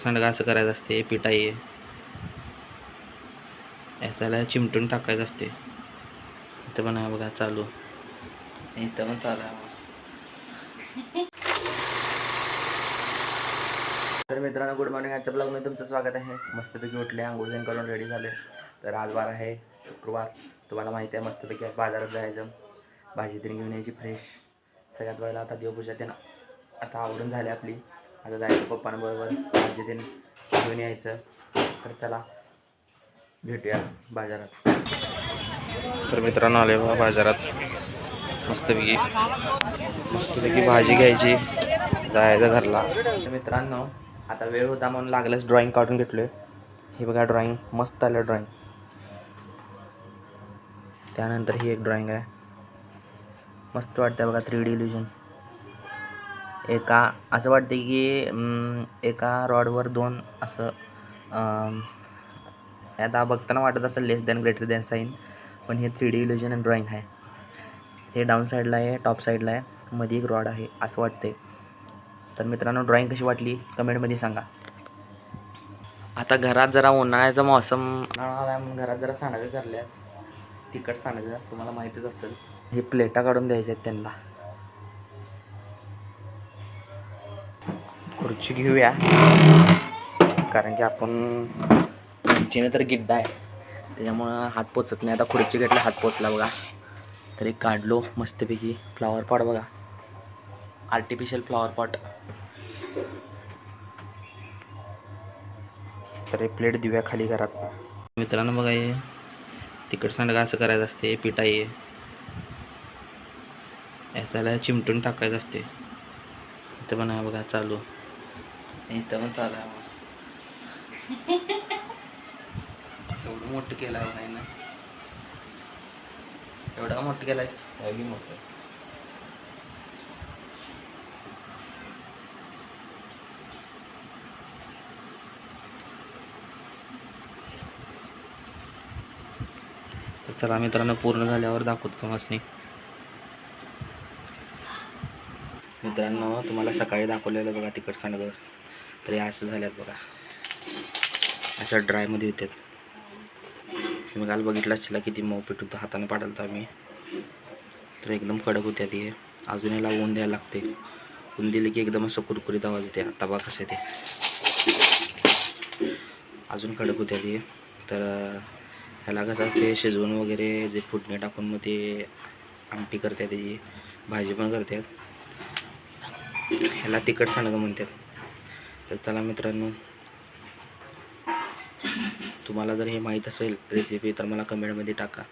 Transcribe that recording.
सांडगा असं करायचं असते. पिठाई याला चिमटून टाकायचं असते. इथं पण आहे बघा चालू. इथं पण चालू आहे. तर मित्रांनो गुड मॉर्निंग. आजच्या ब्लॉगमध्ये तुमचं स्वागत आहे. मस्तपैकी उठले, आंघोळ करून रेडी झाले. तर आज वार आहे शुक्रवार. तुम्हाला माहिती आहे मस्तपैकी बाजारात जायचं, भाजी तरी घेऊन यायची फ्रेश. सगळ्यात वेळेला आता देवपूजा त्यांना आता आवडून झाली आपली. आता जायचं पप्पांबरोबर भाजी तरी घेऊन यायचं. तर चला भेटूया बाजारात. तर मित्रांनो आले बघा बाजारात. मस्तपैकी भाजी घ्यायची, जायचं घरला. तर मित्रांनो आता वेळ होता म्हणून लागलंच ड्रॉइंग काढून घेतलोय. हे बघा ड्रॉइंग मस्त आलं ड्रॉइंग. त्यानंतर ही एक ड्रॉइंग आहे, मस्त वाटतं बघा 3D इल्युजन. एका असं वाटते की एका रॉडवर दोन असं आता बघताना वाटत असेल लेस दॅन ग्रेटर दॅन साईन, पण हे 3D इल्युजन ड्रॉइंग आहे. हे डाऊन साईडला आहे, टॉप साईडला आहे, मध्ये एक रॉड आहे असं वाटतंय. तर मित्रांनो ड्रॉइंग कशी वाटली कमेंटमध्ये सांगा. आता घरात जरा उन्हाळ्याचा मौसम म्हणून घरात जरा सांडगं करल्या, तिखट सांडगं तुम्हाला माहितीच असेल. हे प्लेटा काढून द्यायचे आहेत त्यांना. खुर्ची घेऊया कारण की आपण खुर्चीने तर गिड्डा आहे त्याच्यामुळं हात पोचत नाही. आता खुर्ची घेतला हात पोचला बघा. तर एक काढलो मस्तपैकी फ्लॉवर पॉट बघा, आर्टिफिशियल फ्लॉवर पॉट. तर एक प्लेट देऊया खाली घरात. मित्रांनो बघा हे तिखट सांडगा असं करायचं असते. पिठाई याला चिमटून टाकायचं असते. इथं पण आहे बघा चालू. इथं पण चालू आहे. एवढं मोठं केलं आहे ना, एवढं मोठं केलं आहे मोठं. तर चला मित्रांनो पूर्ण झाल्यावर दाखवतो तुम्हाला. मित्रांनो तुम्हाला सकाळी दाखवलेलं बघा तिखट सांडगं, तर हे असं झाल्यात बघा, असं ड्रायमध्ये येतात. मी काल बघितलं असला किती मऊ पीठ होतं, हाताने पाडाल तर आम्ही. तर एकदम कडक होत्या ती. अजून याला ऊन द्यायला लागते. ऊन दिले की एकदम असं कुरकुरीत आवाज येते. आता बघा कसं ते अजून कडक होत्या ती. तर ह्याला कसं असते शिजवून वगैरे जे फुटणे टाकून मग ते आमटी करतात, त्याची भाजी पण करतात. ह्याला तिखट सांडगं म्हणतात. तर चला मित्रांनो तुम्हाला जर हे माहीत असेल रेसिपी तर मला कमेंटमध्ये टाका.